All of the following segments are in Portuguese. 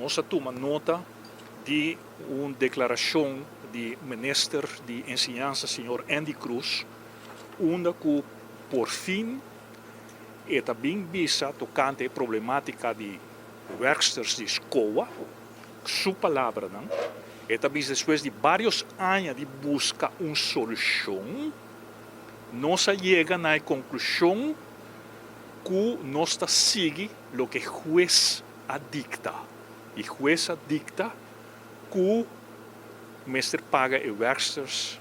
nós tomamos nota de uma declaração do ministro de Enseñanza, Sr. Andy Cruz, onde que, por fim, também visa tocante a problemática de werksters de escola, sua palavra, não? E também depois de vários anos de buscar uma solução, nós chegamos na conclusão que nós seguimos o que o juez dicta. E o juez dicta que o mestre paga os werksters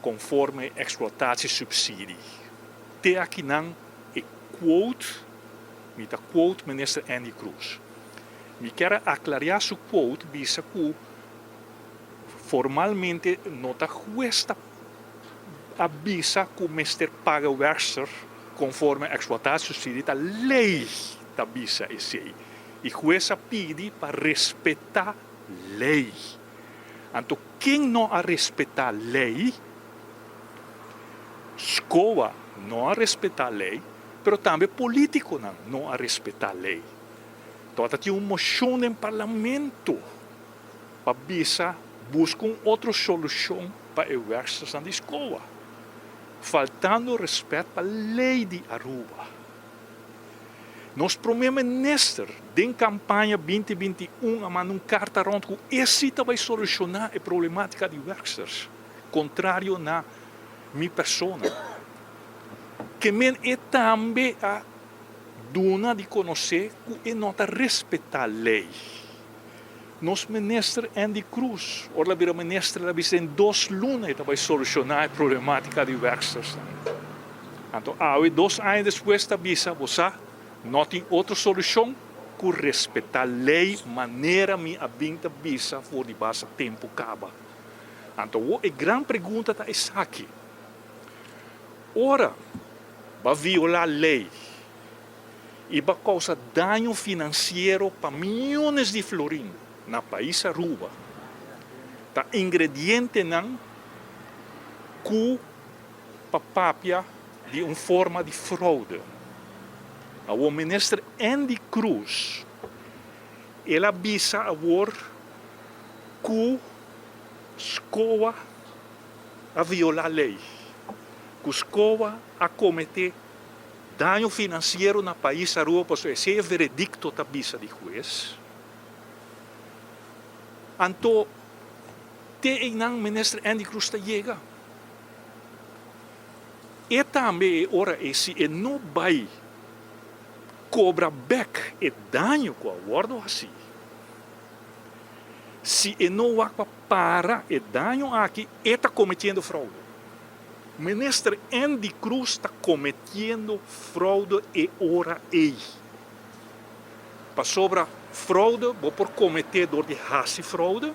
conforme exploitatie subsidie. Te aqui não é quote, me quote minister Andy Cruz. Me quero aclarar su quote, visa que formalmente nota juez avisa que o mestre paga o werkster conforme a exploitatie subsidie, a lei avisa esse. E o juez pede para respeitar a lei. Então, quem não respeita a lei, escola não respeita a lei, mas também político não respeita a lei. Então, tem uma moção no parlamento para buscar outra solução para os werksters da escola, faltando respeito para a lei de Aruba. Nosso primeiro-ministro, em campanha 2021, mandou uma carta rond que esse vai solucionar a problemática de werksters, contrário na minha pessoa. Que é também a dona de conhecer que não respeita a lei. Nosso ministro Andy Cruz, ora o ministro em 2 lunas vai solucionar a problemática de werksters. Então, 2 anos depois, avisa você não tem outra solução que respeitar a lei, maneira que a vinda visa por debaixo do tempo acaba. Então, a grande pergunta é aqui. Ora, vai violar a lei e vai causar dano financeiro para milhões de florins no país Aruba. Tá ingrediente não que papapia de uma forma de fraude. O ministro Andy Cruz, ele avisa agora que a escola viola a lei, que a escola comete dano financeiro no país Aruba, porque esse é o veredicto da visa de juez. Então, o ministro Andy Cruz chega. E também, ora, esse não vai cobra back e dano com a guarda assim. Se não vai para e dano aqui, está cometendo fraude. O ministro Andy Cruz está cometendo fraude e ora ei. Para sobre fraude, vou por cometer dor de raça fraude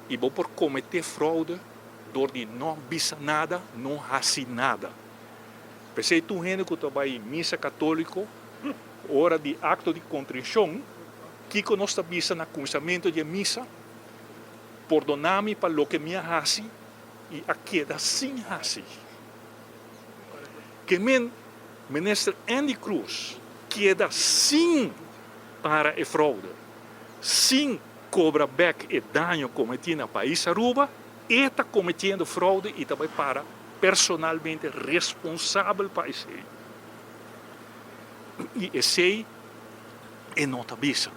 e vou por cometer fraude dor de não bisa nada, não raça nada. Pensei tu gente que estava em missa católica, hora de acto de contrição, que nós visa no começamento de missa, perdonar-me para o que me hace e a queda sem hace. Que ministro Andy Cruz queda sem para a fraude, sem cobra back e dano cometido no país Aruba, e está cometendo fraude e também para personalmente responsável para isso. E esse é nota visa.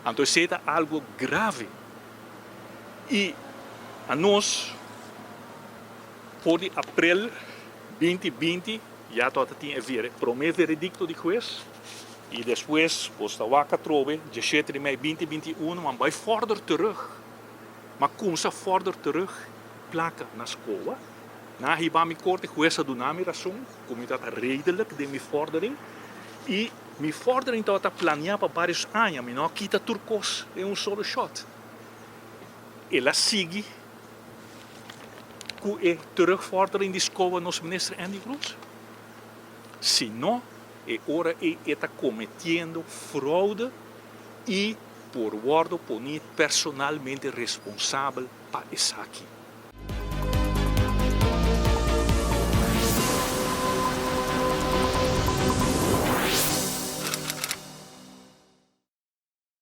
Então, isso é algo grave. E a nós, por abril 2020, já tinha o primeiro veredicto de juez. E depois, posta vaca trove, 17 de maio 2021, mas vai further terug. Mas como se further terug, placa na escola. Na hibami korte jueza do nami razão, como dat redelijk de minha vordering. E minha vordering está planeada para vários anos, mas não quita turcos em um solo shot. Ela segue que é terugvordering de escola nosso ministro Andy Cruz. Se não, é hora está cometendo fraude e por guardo punir personalmente responsável para isso aqui.